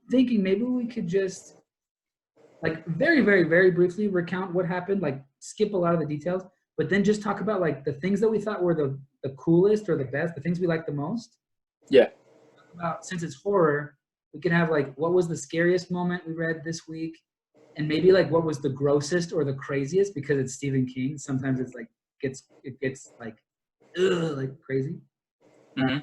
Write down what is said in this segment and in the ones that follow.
thinking maybe we could just like very, very, very briefly recount what happened, like skip a lot of the details, but then just talk about like the things that we thought were the coolest or the best, the things we liked the most. Yeah. Since it's horror, we can have like what was the scariest moment we read this week, and maybe like what was the grossest or the craziest, because it's Stephen King. Sometimes it's like it gets like like crazy. Mm-hmm.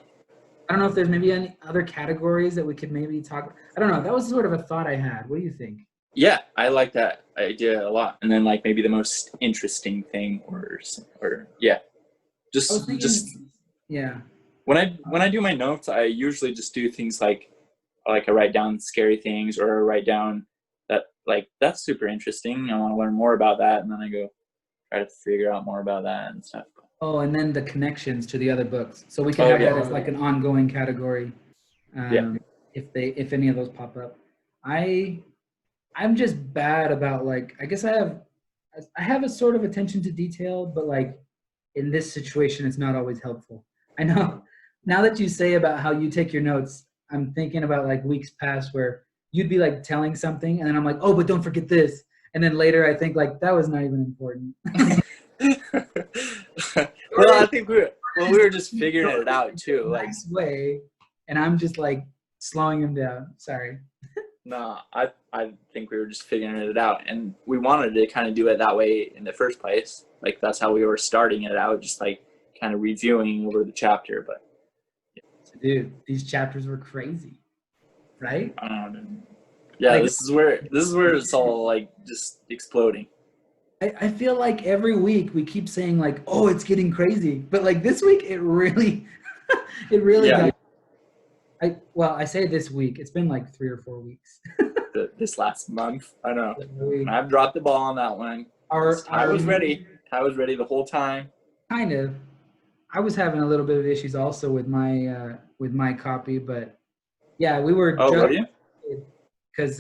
I don't know if there's maybe any other categories that we could maybe talk. I don't know. That was sort of a thought I had. What do you think? Yeah, I like that idea a lot. And then like maybe the most interesting thing, or yeah, just yeah. When I do my notes, I usually just do things like I write down scary things, or I write down that like that's super interesting. I want to learn more about that, and then I go try to figure out more about that and stuff. Oh, and then the connections to the other books, so we can have that as like an ongoing category. If any of those pop up, I'm just bad about like, I guess I have a sort of attention to detail, but like in this situation, it's not always helpful. I know now that you say about how you take your notes, I'm thinking about like weeks past where you'd be like telling something and then I'm like, oh, but don't forget this. And then later I think like, that was not even important. Well, I think we were just figuring it out too. Like nice way. And I'm just like slowing him down. Sorry. No, I think we were just figuring it out, and we wanted to kind of do it that way in the first place. Like that's how we were starting it out, just like kind of reviewing over the chapter. But dude, these chapters were crazy, right? Yeah, like, this is where it's all like just exploding. I feel like every week we keep saying like, oh, it's getting crazy, but like this week it really got. I say this week. It's been like 3 or 4 weeks. This last month, I know. I've dropped the ball on that one. I was ready. I was ready the whole time. Kind of. I was having a little bit of issues also with my copy, but yeah, we were. Oh, were you? Because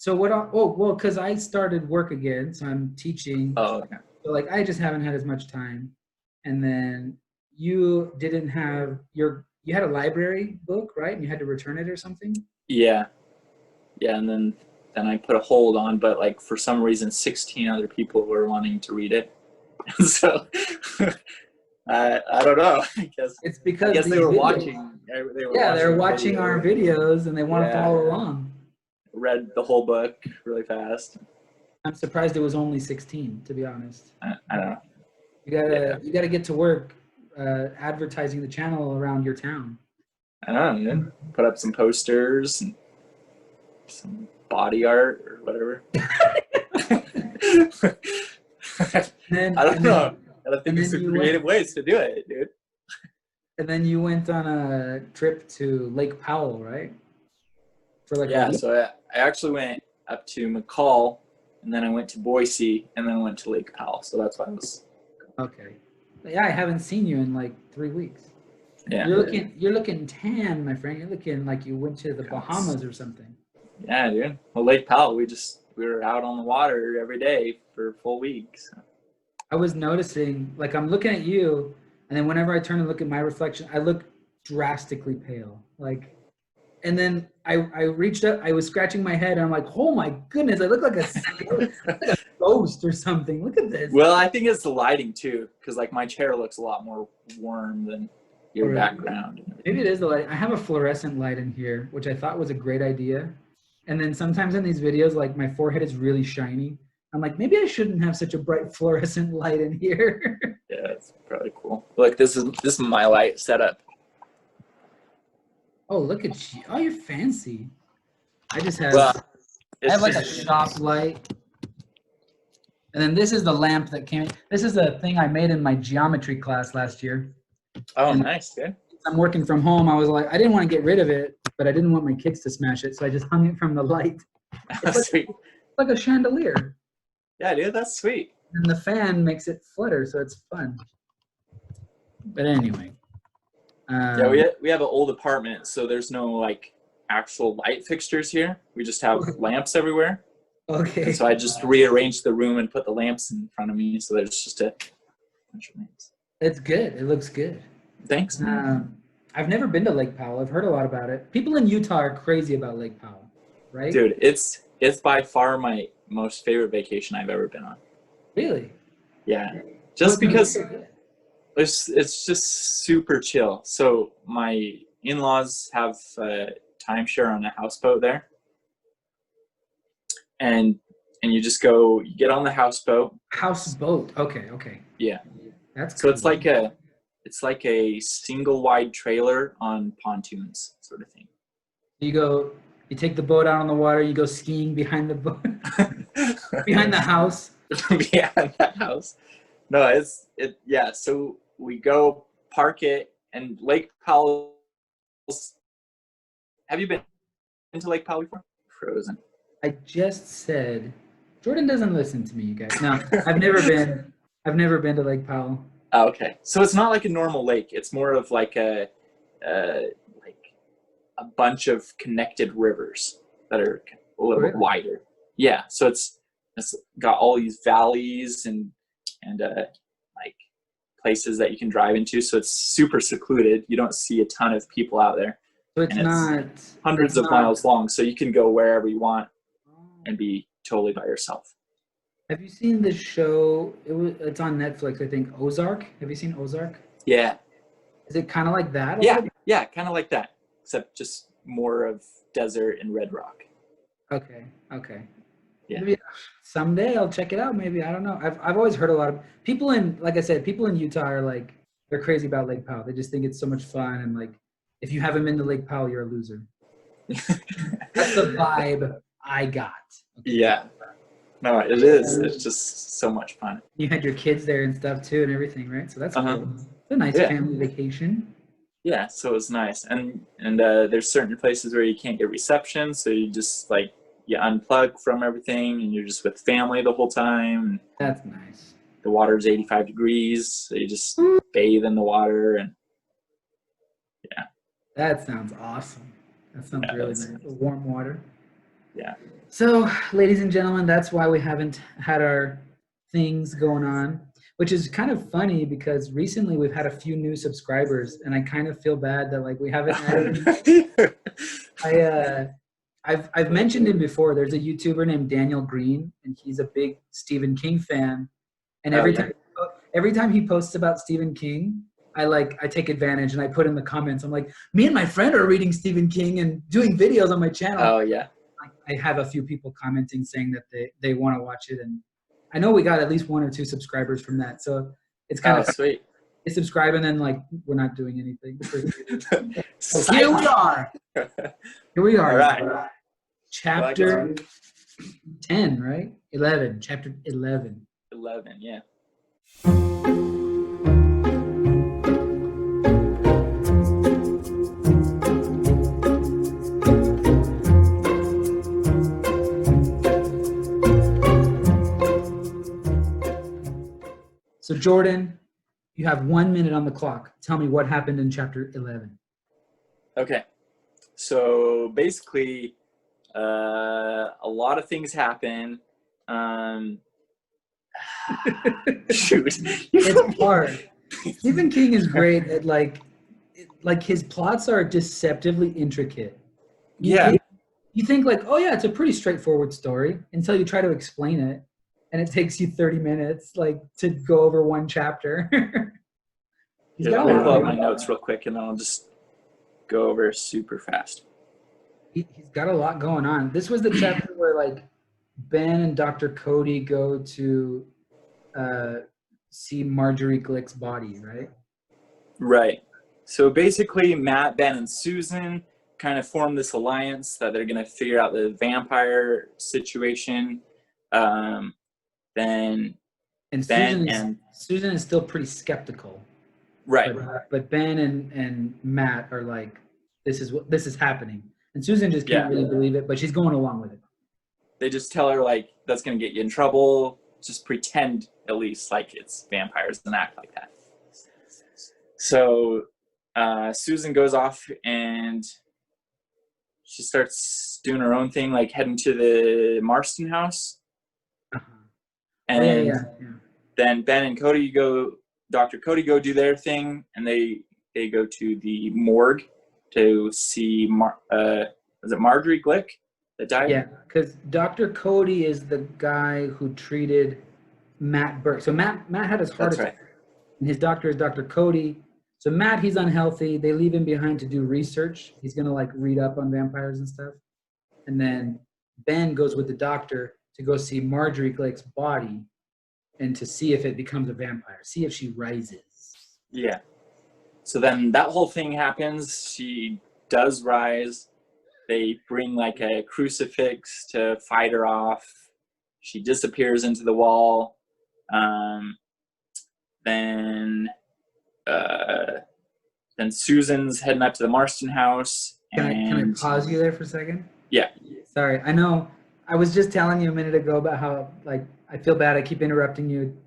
because I started work again, so I'm teaching. Oh, okay. So like I just haven't had as much time, and then you didn't have you had a library book, right? And you had to return it or something? Yeah. Yeah, and then I put a hold on, but like for some reason 16 other people were wanting to read it. So I don't know. I guess it's because they were watching. They were watching our videos and they want to follow along. Read the whole book really fast. I'm surprised it was only 16, to be honest. I don't know. You gotta get to work. Advertising the channel around your town. I know, man. Put up some posters and some body art or whatever. I don't know. I think there's some creative ways to do it, dude. And then you went on a trip to Lake Powell, right? For like a week? So I actually went up to McCall, and then I went to Boise, and then I went to Lake Powell. So that's why I was. Okay. Yeah, I haven't seen you in like 3 weeks. Yeah. You're looking tan, my friend. You're looking like you went to the Bahamas or something. Yeah, dude. Well, Lake Powell, we were out on the water every day for full weeks. So. I was noticing, like I'm looking at you, and then whenever I turn and look at my reflection, I look drastically pale. Like, and then I reached up, I was scratching my head, and I'm like, oh my goodness, I look like a ghost or something. Look at this. Well, I think it's the lighting too, because like my chair looks a lot more warm than your background. Maybe it is the light. I have a fluorescent light in here, which I thought was a great idea. And then sometimes in these videos, like my forehead is really shiny. I'm like, maybe I shouldn't have such a bright fluorescent light in here. Yeah, it's probably cool. Look, this is my light setup. Oh, look at you. Oh, you're fancy. I just have, I have like a shop light. And then this is the lamp that came. This is the thing I made in my geometry class last year. Oh, and nice, good. I'm working from home. I was like, I didn't want to get rid of it, but I didn't want my kids to smash it, so I just hung it from the light. It's sweet. Like a chandelier. Yeah, dude, that's sweet. And the fan makes it flutter, so it's fun. But anyway. Yeah, we have an old apartment, so there's no like actual light fixtures here. We just have lamps everywhere. Okay. And so I just rearranged the room and put the lamps in front of me, so there's just a bunch of lamps. It's good. It looks good. Thanks. I've never been to Lake Powell. I've heard a lot about it. People in Utah are crazy about Lake Powell, right? Dude, it's by far my most favorite vacation I've ever been on. Really? Yeah. Just because it's just super chill. So my in-laws have a timeshare on a houseboat there. And you just go, you get on the houseboat. Houseboat. Okay. Yeah. That's so cool. it's like a single wide trailer on pontoons sort of thing. You take the boat out on the water, you go skiing behind the boat, behind the house. Behind the house. No, yeah. So we go park it, and Lake Powell. Have you been to Lake Powell before? Frozen. I just said, Jordan doesn't listen to me, you guys. No, I've never been. I've never been to Lake Powell. Oh, okay, so it's not like a normal lake. It's more of like a bunch of connected rivers that are a little bit wider. Yeah, so it's got all these valleys and like places that you can drive into. So it's super secluded. You don't see a ton of people out there. So it's hundreds of miles long, so you can go wherever you want and be totally by yourself. Have you seen this show? It's on Netflix, I think. Ozark. Have you seen Ozark? Yeah. Is it kind of like that? Yeah, kind of like that, except just more of desert and red rock. Okay. Yeah. Maybe someday I'll check it out. Maybe, I don't know. I've always heard a lot of people like I said, people in Utah are like, they're crazy about Lake Powell. They just think it's so much fun, and like, if you haven't been to Lake Powell, you're a loser. That's the vibe I got. Okay. Yeah. No, it is. It's just so much fun. You had your kids there and stuff too, and everything, right? So that's cool. It's a nice family vacation. Yeah, so it was nice, and there's certain places where you can't get reception, so you just like you unplug from everything, and you're just with family the whole time. That's nice. The water's 85 degrees, so you just bathe in the water, and yeah. That sounds awesome. That sounds really nice. Warm water. Yeah. So, ladies and gentlemen, that's why we haven't had our things going on, which is kind of funny because recently we've had a few new subscribers, and I kind of feel bad that like we haven't added. I've mentioned him before. There's a YouTuber named Daniel Green, and he's a big Stephen King fan. And every time he posts about Stephen King, I take advantage and I put in the comments. I'm like, me and my friend are reading Stephen King and doing videos on my channel. Oh yeah. I have a few people commenting saying that they want to watch it, and I know we got at least 1 or 2 subscribers from that. So it's kind of sweet. They subscribe and then like we're not doing anything. So here we are. Here we are. All right. Chapter 10, right? 11. Chapter 11. 11, yeah. So Jordan, you have 1 minute on the clock. Tell me what happened in chapter 11. Okay. So basically, a lot of things happen. Shoot. It's hard. Stephen King is great at like his plots are deceptively intricate. You think like, oh yeah, it's a pretty straightforward story until you try to explain it. And it takes you 30 minutes, like, to go over one chapter. Let me pull up my notes real quick, and then I'll just go over super fast. He's got a lot going on. This was the chapter where, like, Ben and Dr. Cody go to see Marjorie Glick's body, right? Right. So basically, Matt, Ben, and Susan kind of form this alliance that they're going to figure out the vampire situation. Susan is still pretty skeptical, right? But Ben and Matt are like, this is happening, and Susan just can't really believe it, but she's going along with it. They just tell her like, that's going to get you in trouble. Just pretend at least like it's vampires and act like that. So Susan goes off and she starts doing her own thing, like heading to the Marston house. And then Ben and Dr. Cody go do their thing, and they they go to the morgue to see was it Marjorie Glick that died? Yeah, because Dr. Cody is the guy who treated Matt Burke. So Matt had his heart attack, and his doctor is Dr. Cody. So Matt, he's unhealthy. They leave him behind to do research. He's gonna like read up on vampires and stuff. And then Ben goes with the doctor to go see Marjorie Glick's body and to see if it becomes a vampire, see if she rises. Yeah. So then that whole thing happens. She does rise. They bring like a crucifix to fight her off. She disappears into the wall. Then Susan's heading up to the Marston house. Can I pause you there for a second? Yeah. Sorry. I know I was just telling you a minute ago about how like I feel bad. I keep interrupting you,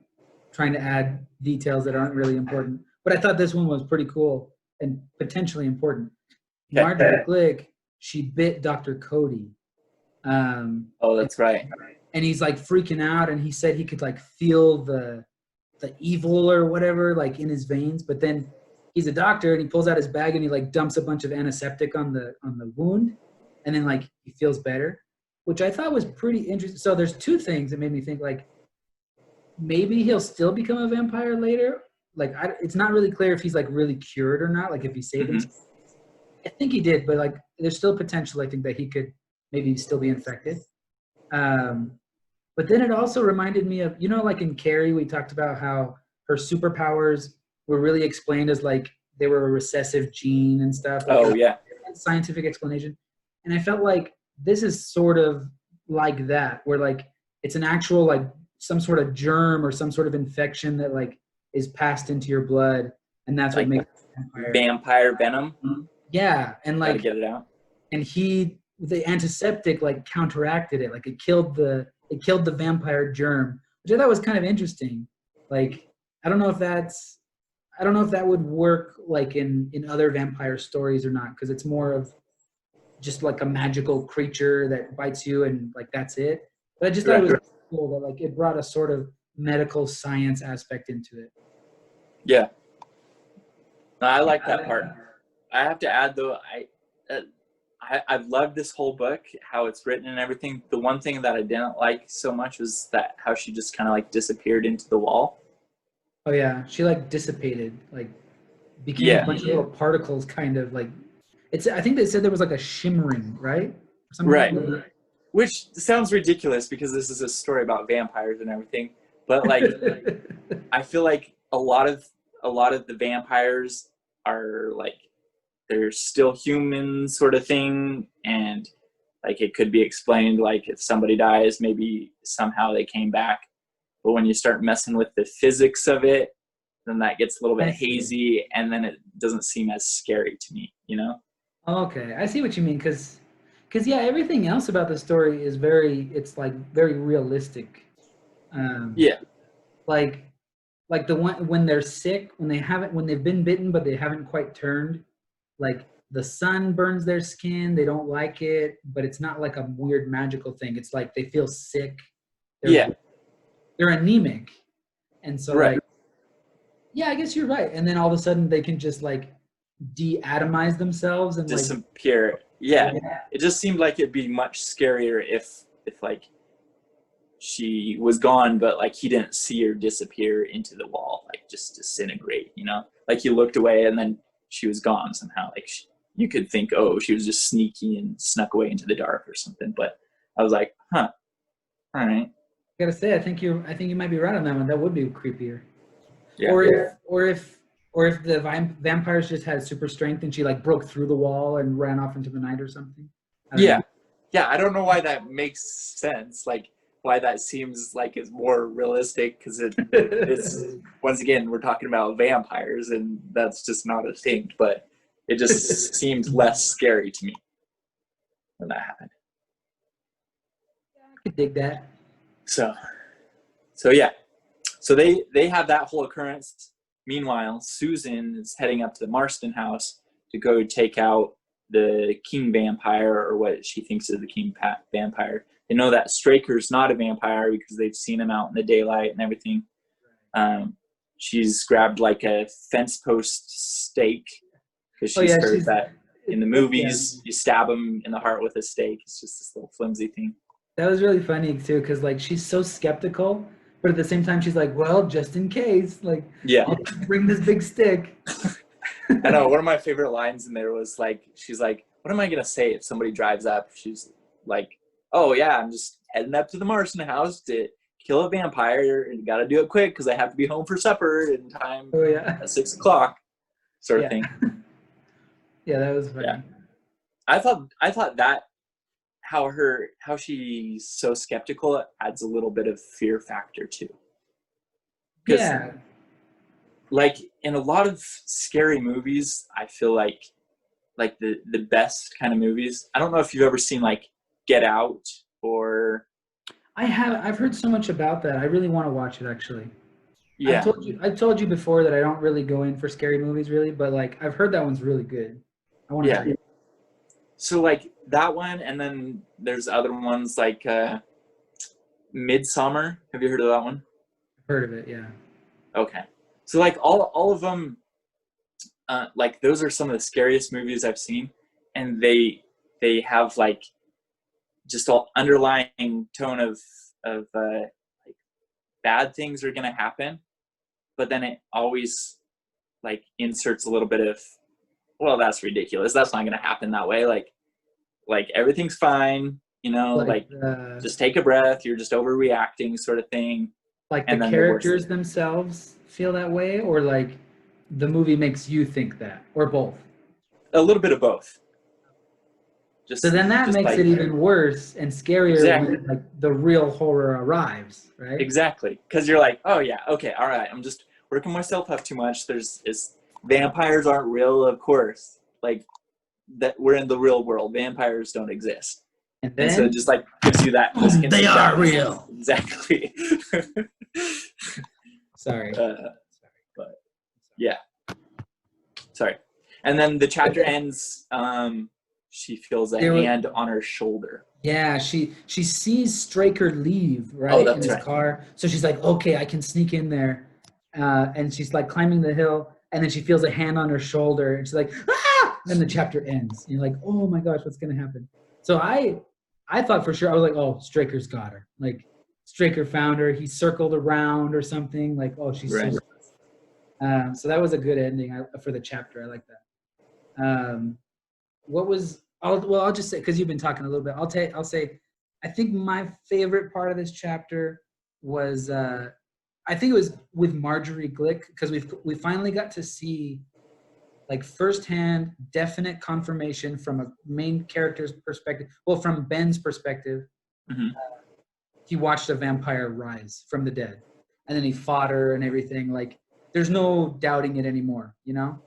trying to add details that aren't really important. But I thought this one was pretty cool and potentially important. Marjorie Glick, she bit Dr. Cody. Oh, that's right. And he's like freaking out, and he said he could like feel the evil or whatever like in his veins. But then he's a doctor, and he pulls out his bag and he like dumps a bunch of antiseptic on the wound, and then like he feels better, which I thought was pretty interesting. So there's two things that made me think like maybe he'll still become a vampire later. Like it's not really clear if he's like really cured or not. Like if he saved him, I think he did, but like there's still potential. I think that he could maybe still be infected. But then it also reminded me of, you know, like in Carrie, we talked about how her superpowers were really explained as like they were a recessive gene and stuff. Like scientific explanation. And I felt like this is sort of like that, where like it's an actual like some sort of germ or some sort of infection that like is passed into your blood, and that's like what makes vampire venom. Yeah, and like get it out. And the antiseptic like counteracted it, like it killed the vampire germ, which I thought was kind of interesting. Like I don't know if that would work like in other vampire stories or not, because it's more of just like a magical creature that bites you and like that's it. But I just thought it was cool that like it brought a sort of medical science aspect into it. Yeah, no, I like that part. I have to add though, I've loved this whole book, how it's written and everything. The one thing that I didn't like so much was that how she just kind of like disappeared into the wall. Oh yeah, she like dissipated, like became a bunch of little particles, kind of like I think they said there was like a shimmering, right? Right. Like which sounds ridiculous because this is a story about vampires and everything. But like, I feel like a lot of the vampires are like, they're still human sort of thing, and like it could be explained like if somebody dies, maybe somehow they came back. But when you start messing with the physics of it, then that gets a little bit hazy, and then it doesn't seem as scary to me, you know? Okay, I see what you mean, because yeah, everything else about the story is it's like very realistic. Like the one when they're sick, when they've been bitten but they haven't quite turned, like the sun burns their skin, they don't like it, but it's not like a weird magical thing. It's like they feel sick. They're anemic, and so like, yeah, I guess you're right. And then all of a sudden they can just like de-atomize themselves and disappear. Like, yeah, it just seemed like it'd be much scarier if like she was gone, but like he didn't see her disappear into the wall, like just disintegrate, you know? Like he looked away and then she was gone somehow. Like you could think, oh, she was just sneaky and snuck away into the dark or something. But I was like, all right. I gotta say, I think you might be right on that one. That would be creepier. Yeah. Or if the vampires just had super strength and she like broke through the wall and ran off into the night or something. Yeah, I don't know why that makes sense. Like why that seems like it's more realistic, because it's once again we're talking about vampires and that's just not a thing. But it just seemed less scary to me when that happened. I could dig that. So yeah. So they have that whole occurrence. Meanwhile, Susan is heading up to the Marston house to go take out the king vampire, or what she thinks is the king vampire. They know that Straker's not a vampire because they've seen him out in the daylight and everything. she's grabbed like a fence post stake because Oh yeah, heard that in the movies you stab him in the heart with a stake. It's just this little flimsy thing. That was really funny too, because like she's so skeptical, but at the same time she's like, well, just in case, like, I'll bring this big stick. I know, one of my favorite lines in there was like, she's like, what am I gonna say if somebody drives up? She's like, oh yeah, I'm just heading up to the Marston house to kill a vampire, and you gotta do it quick because I have to be home for supper in time at 6 o'clock, sort of thing. Yeah, that was funny. Yeah. I thought that how she's so skeptical adds a little bit of fear factor too. Yeah. Like in a lot of scary movies, I feel like the best kind of movies. I don't know if you've ever seen like Get Out or. I've heard so much about that. I really want to watch it actually. Yeah. I've told you before that I don't really go in for scary movies really, but like I've heard that one's really good. I want to see it. So like that one, and then there's other ones like Midsummer. Have you heard of that one? I've heard of it, yeah. Okay. So like all of them, like those are some of the scariest movies I've seen, and they have like just all underlying tone of like bad things are gonna happen, but then it always like inserts a little bit of, well, that's ridiculous. That's not gonna happen that way. Like everything's fine, you know, like just take a breath. You're just overreacting, sort of thing. Like the characters themselves feel that way, or like the movie makes you think that, or both? A little bit of both. So then that makes it even worse and scarier when like the real horror arrives, right? Exactly, because you're like, oh yeah, okay, all right, I'm just working myself up too much. Vampires aren't real, of course. Like that, we're in the real world. Vampires don't exist, and so it just like gives you that. They are real. Exactly. Sorry. But yeah, sorry. And then the chapter ends. She feels a hand on her shoulder. Yeah, she sees Straker leave in his car. So she's like, okay, I can sneak in there. And she's like climbing the hill, and then she feels a hand on her shoulder, and she's like, ah! And then the chapter ends. And you're like, oh my gosh, what's gonna happen? So I thought for sure, I was like, oh, Straker's got her. Like Straker found her. He circled around or something. Like, oh, she's so. So that was a good ending for the chapter. I like that. I'll just say, because you've been talking a little bit, I'll say I think my favorite part of this chapter was I think it was with Marjorie Glick, because we finally got to see like firsthand definite confirmation from a main character's perspective, well, from Ben's perspective. He watched a vampire rise from the dead, and then he fought her and everything. Like there's no doubting it anymore, you know.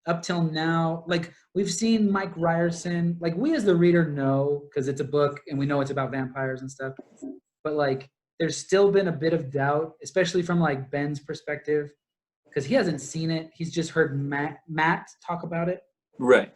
Up till now, like we've seen Mike Ryerson, like we as the reader know, because it's a book and we know it's about vampires and stuff, but like there's still been a bit of doubt, especially from like Ben's perspective, because he hasn't seen it. He's just heard Matt talk about it. Right.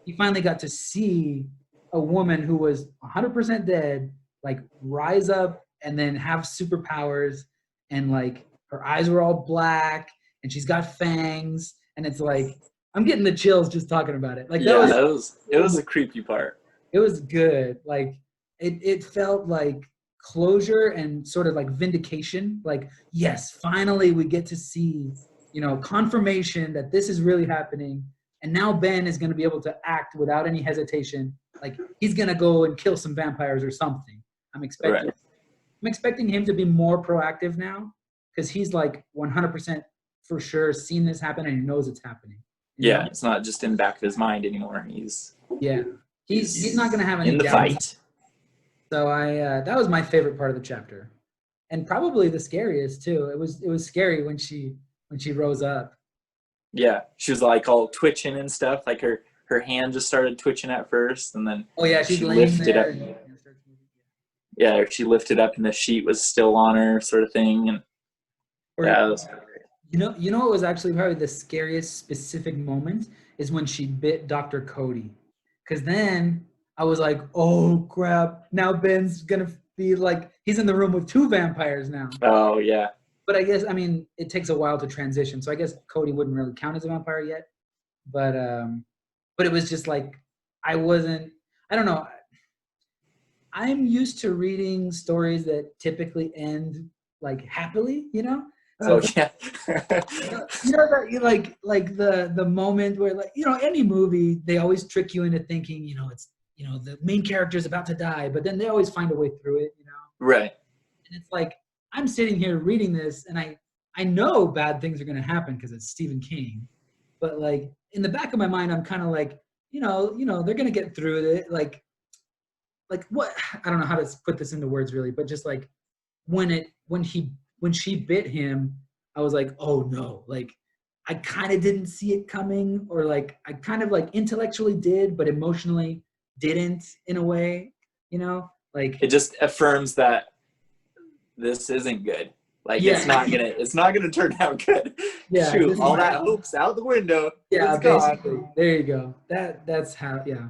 He finally got to see a woman who was 100% dead, like rise up and then have superpowers, and like her eyes were all black and she's got fangs, and it's like, I'm getting the chills just talking about it. Like it was a creepy part. It was good. Like it felt like closure and sort of like vindication. Like, yes, finally we get to see, you know, confirmation that this is really happening. And now Ben is going to be able to act without any hesitation. Like he's going to go and kill some vampires or something. I'm expecting him to be more proactive now, because he's like 100% for sure seen this happen and he knows it's happening. Yeah, it's not just in the back of his mind anymore. He's not going to have any in the fight. So that was my favorite part of the chapter, and probably the scariest too. It was scary when she rose up. Yeah, she was like all twitching and stuff. Like her hand just started twitching at first, and then she lifted up. Yeah, she lifted up, and the sheet was still on her, sort of thing. And that was great. You know what was actually probably the scariest specific moment is when she bit Dr. Cody. Because then I was like, oh, crap. Now Ben's going to be like, he's in the room with two vampires now. Oh, yeah. But I guess, I mean, it takes a while to transition. So I guess Cody wouldn't really count as a vampire yet. But it was just like, I don't know. I'm used to reading stories that typically end like happily, you know? So Oh yeah. you know that you like the moment where, like, you know, any movie, they always trick you into thinking, you know, it's, you know, the main character is about to die, but then they always find a way through it, you know? Right. And it's like, I'm sitting here reading this and I know bad things are going to happen because it's Stephen King, but like in the back of my mind, I'm kind of like, you know, they're going to get through it. Like what, I don't know how to put this into words really, but just like when she bit him, I was like, oh no, like I kind of didn't see it coming, or like I kind of like intellectually did, but emotionally didn't, in a way, you know, like It just affirms that this isn't good. Like yeah, it's not gonna turn out good. yeah, Shoot, all that hope's out the window. yeah, It's gone. basically. There you go. That's how, yeah.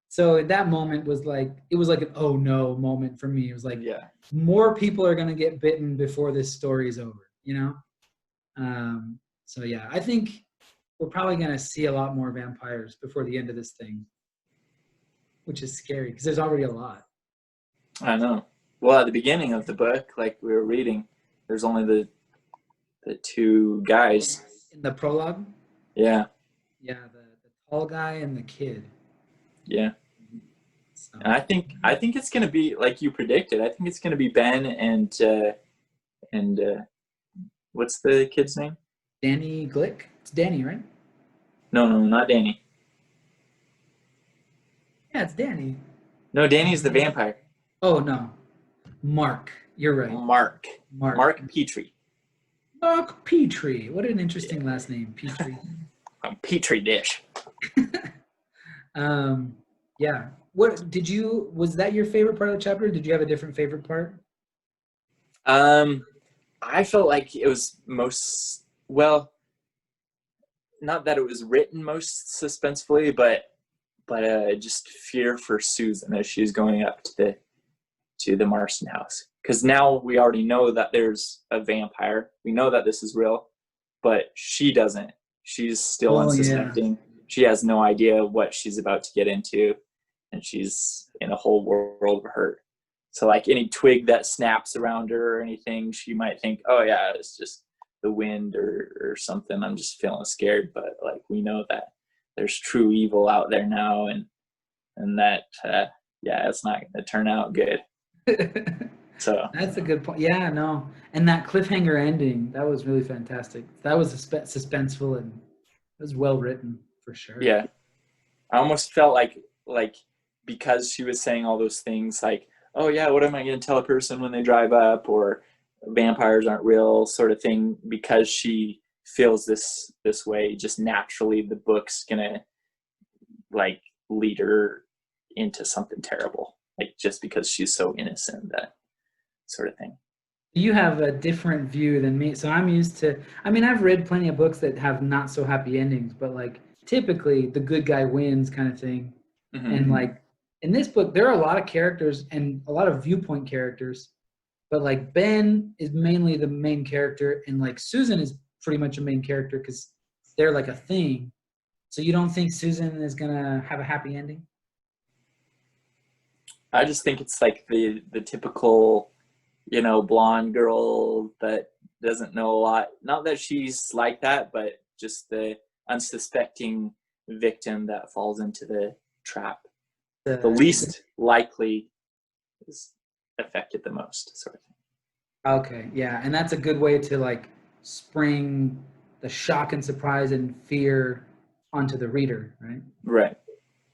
So that moment was like, it was like an oh no moment for me. It was like, Yeah. more people are gonna get bitten before this story is over, you know? So yeah, I think we're probably gonna see a lot more vampires before the end of this thing, which is scary because there's already a lot. I know. Well, at the beginning of the book, like we were reading, there's only the two guys. In the prologue? Yeah. Yeah, the tall guy and the kid. Yeah. So. And I think it's gonna be like you predicted. I think it's gonna be Ben and what's the kid's name? Danny Glick? It's Danny, right? No, not Danny. Yeah, it's Danny. No, Danny's the vampire. Oh no. Mark. You're right. Mark Petrie. Mark Petrie. What an interesting last name, Petrie. A Petri dish. Yeah. Was that your favorite part of the chapter? Did you have a different favorite part? I felt like it was not that it was written most suspensefully, but just fear for Susan as she's going up to the Marston house. Because now we already know that there's a vampire. We know that this is real, but she doesn't. She's still unsuspecting. Yeah. She has no idea what she's about to get into, and she's in a whole world of hurt. So like any twig that snaps around her or anything, she might think, oh yeah, it's just the wind or something. I'm just feeling scared. But like we know that there's true evil out there now, and that it's not going to turn out good. So that's a good point. Yeah, no, and that cliffhanger ending, that was really fantastic. That was suspenseful and it was well written for sure. Yeah, I almost felt like because she was saying all those things, like, oh yeah, what am I going to tell a person when they drive up, or vampires aren't real, sort of thing. Because she feels this way, just naturally, the book's gonna like lead her into something terrible, like just because she's so innocent, that sort of thing. You have a different view than me. So I'm used to, I mean, I've read plenty of books that have not so happy endings, but like typically the good guy wins kind of thing. Mm-hmm. And like in this book, there are a lot of characters and a lot of viewpoint characters, but like Ben is mainly the main character, and like Susan is pretty much a main character because they're like a thing. So you don't think Susan is gonna have a happy ending? I just think it's like the typical, you know, blonde girl that doesn't know a lot. Not that she's like that, but just the unsuspecting victim that falls into the trap. The least likely is affected the most, sort of thing. Okay, yeah, and that's a good way to like spring the shock and surprise and fear onto the reader, right? Right.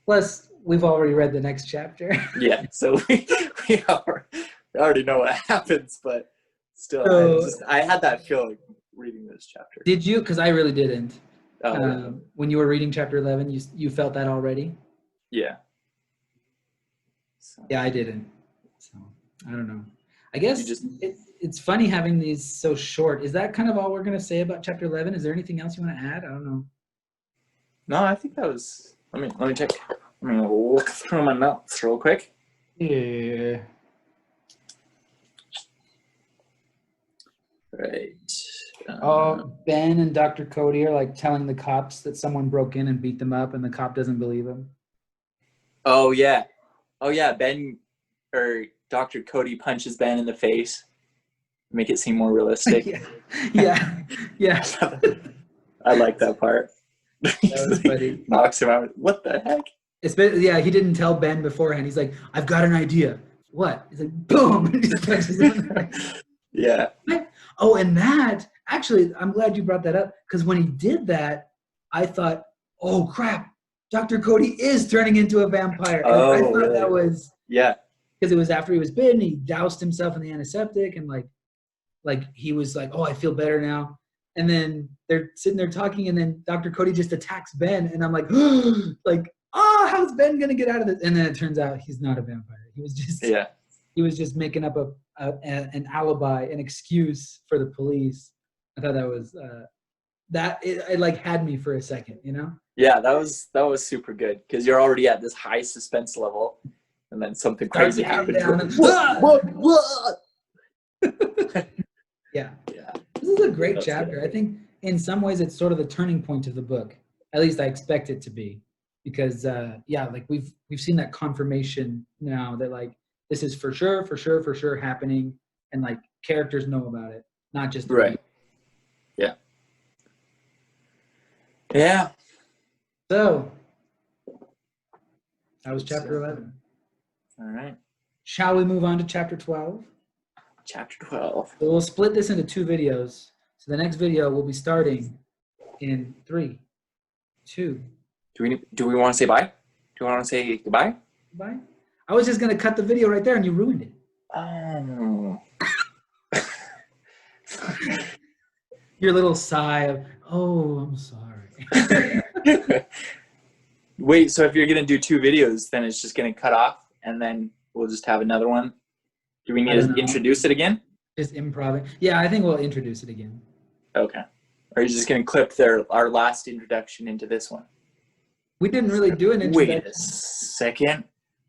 Plus, we've already read the next chapter. Yeah, so we already know what happens, but still, I had that feeling reading this chapter. Did you? Because I really didn't. When you were reading chapter 11, you felt that already? Yeah. So. Yeah, I didn't. So I don't know. I guess it's funny having these so short. Is that kind of all we're going to say about chapter 11? Is there anything else you want to add? I don't know. No, I think that was. Let me check. I'm going to look through my notes real quick. Yeah. right. Oh, Ben and Dr. Cody are like telling the cops that someone broke in and beat them up, and the cop doesn't believe him. Oh yeah. Ben or Dr. Cody punches Ben in the face, make it seem more realistic. yeah. I like that part. That was funny. Knocks him out. What the heck? He didn't tell Ben beforehand. He's like, "I've got an idea." What? He's like, "Boom!" And just punches him in the face. Yeah. Oh, and that actually, I'm glad you brought that up, because when he did that, I thought, "Oh crap, Dr. Cody is turning into a vampire." And I thought really? that was because it was after he was bitten. He doused himself in the antiseptic, and like he was like, "Oh, I feel better now." And then they're sitting there talking, and then Dr. Cody just attacks Ben, and I'm like, how's Ben gonna get out of this? And then it turns out he's not a vampire. He was just making up an alibi, an excuse for the police. I thought that was it like had me for a second, you know? Yeah, that was super good, because you're already at this high suspense level, and then something crazy happens. Yeah. This is a great chapter. Good. I think in some ways it's sort of the turning point of the book. At least I expect it to be, because like we've seen that confirmation now that like this is for sure happening, and like characters know about it, not just right. Yeah. So that was chapter 11. All right. Shall we move on to chapter 12? Chapter 12. So we'll split this into 2 videos. So the next video will be starting in 3, 2. Do we want to say bye? Do we want to say goodbye? Goodbye. I was just gonna cut the video right there, and you ruined it. Oh. Your little sigh of, "Oh, I'm sorry." Wait, so if you're gonna do 2 videos, then it's just gonna cut off, and then we'll just have another one? Do we need to introduce it again? Just improv. Yeah, I think we'll introduce it again. Okay. Or are you just going to clip our last introduction into this one? We didn't really do an introduction. Wait a second.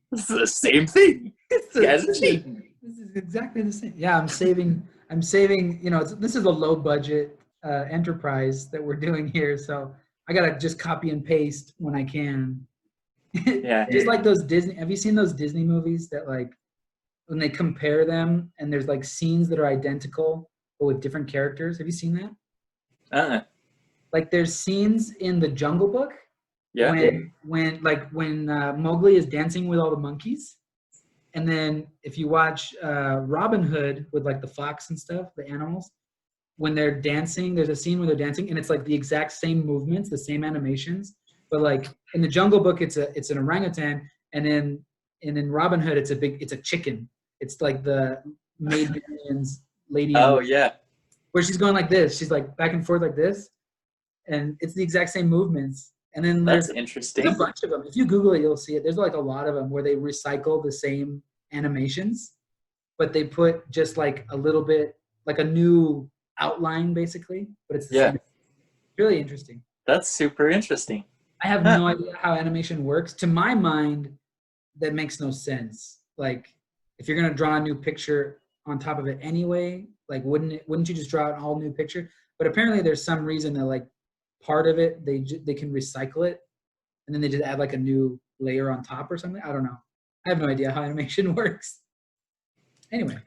This is the same thing. This is exactly the same. Yeah, I'm saving, this is a low budget enterprise that we're doing here. So I got to just copy and paste when I can. Yeah. Just like those Disney, have you seen those Disney movies that like, when they compare them and there's like scenes that are identical but with different characters? Have you seen that? Like there's scenes in the Jungle Book when Mowgli is dancing with all the monkeys, and then if you watch Robin Hood with like the fox and stuff, the animals, when they're dancing, there's a scene where they're dancing and it's like the exact same movements, the same animations, but like in the Jungle Book it's an orangutan, and in Robin Hood it's a chicken. It's like the Maid Marian's lady. Oh yeah. Where she's going like this. She's like back and forth like this. And it's the exact same movements. And then that's interesting. There's a bunch of them. If you Google it, you'll see it. There's like a lot of them where they recycle the same animations, but they put just like a little bit, like a new outline basically. But it's the same. Really interesting. That's super interesting. I have no idea how animation works. To my mind, that makes no sense. Like, if you're gonna draw a new picture on top of it anyway, like wouldn't you just draw an all new picture? But apparently there's some reason that like part of it they can recycle it, and then they just add like a new layer on top or something. I don't know. I have no idea how animation works. Anyway.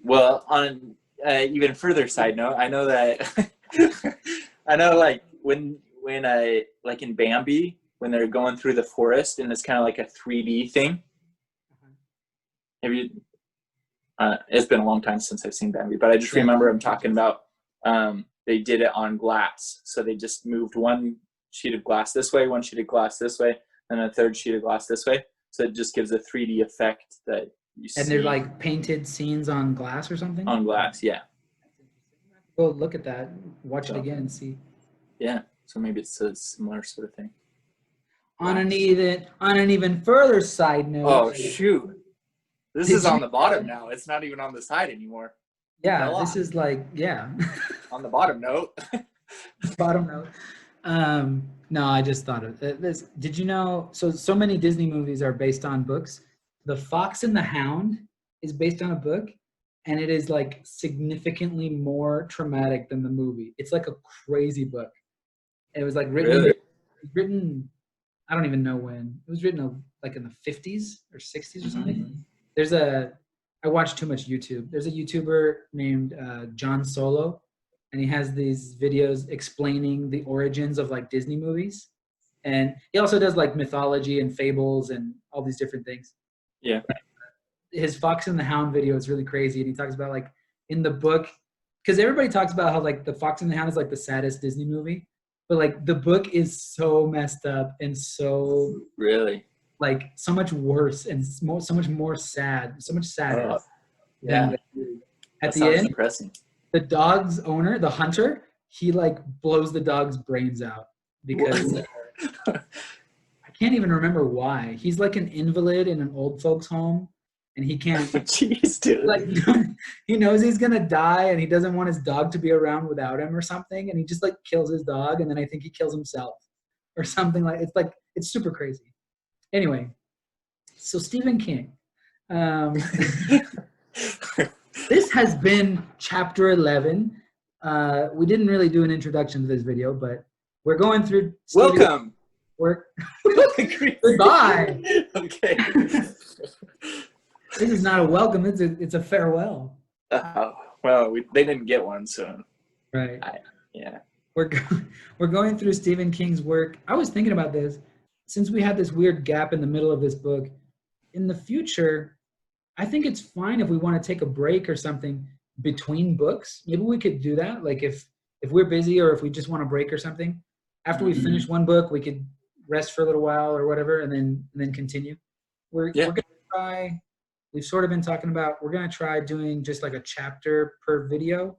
Well, on even further side note, I know that I know like when I like in Bambi when they're going through the forest and it's kind of like a 3D thing. Have you? It's been a long time since I've seen Bambi, but I just remember I'm talking about. They did it on glass, so they just moved one sheet of glass this way, one sheet of glass this way, and a third sheet of glass this way. So it just gives a 3D effect that you see. And they're like painted scenes on glass or something. On glass, yeah. Go look at that. Watch it again and see. Yeah, so maybe it's a similar sort of thing. On an even further side note. Oh shoot. This is on the bottom now. It's not even on the side anymore. Yeah, this is like, yeah. On the bottom note. Bottom note. No, I just thought of this. Did you know, so many Disney movies are based on books. The Fox and the Hound is based on a book. and it is like significantly more traumatic than the movie. It's like a crazy book. It was like written. I don't even know when. It was written like in the 50s or 60s or something. I watched too much YouTube. There's a YouTuber named John Solo, and he has these videos explaining the origins of like Disney movies. And he also does like mythology and fables and all these different things. Yeah. His Fox and the Hound video is really crazy. And he talks about like in the book, because everybody talks about how like the Fox and the Hound is like the saddest Disney movie. But like the book is so messed up and so really like so much worse and so much more sad, so much sadder. Yeah. At the end, depressing. The dog's owner, the hunter, he like blows the dog's brains out because I can't even remember why. He's like an invalid in an old folks home, and he can't. Jeez, dude. Like he knows he's gonna die, and he doesn't want his dog to be around without him or something, and he just like kills his dog, and then I think he kills himself or something like. It's super crazy. Anyway, so Stephen King. This has been chapter 11. We didn't really do an introduction to this video, but we're going through. Welcome. Goodbye. Okay. This is not a welcome. It's a farewell. Well, they didn't get one, so. Right. Yeah. We're going through Stephen King's work. I was thinking about this since we had this weird gap in the middle of this book. In the future, I think it's fine if we want to take a break or something between books. Maybe we could do that. Like if we're busy or if we just want a break or something, after we finish one book, we could rest for a little while or whatever, and then continue. We're gonna try. We've sort of been talking about. We're gonna try doing just like a chapter per video,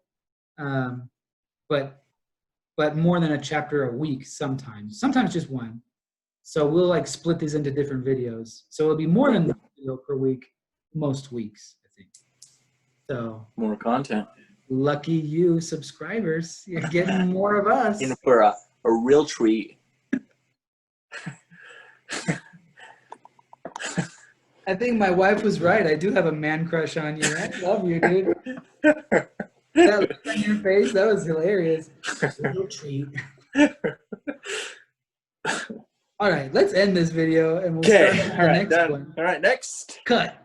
but more than a chapter a week sometimes. Sometimes just one. So we'll like split these into different videos. So it'll be more than one video per week. Most weeks, I think. So more content. Lucky you, subscribers. You're getting more of us. In for a real treat. I think my wife was right. I do have a man crush on you. I love you, dude. That look on your face, that was hilarious. Real treat. All right, let's end this video and we'll start the next one. All right, next. Cut.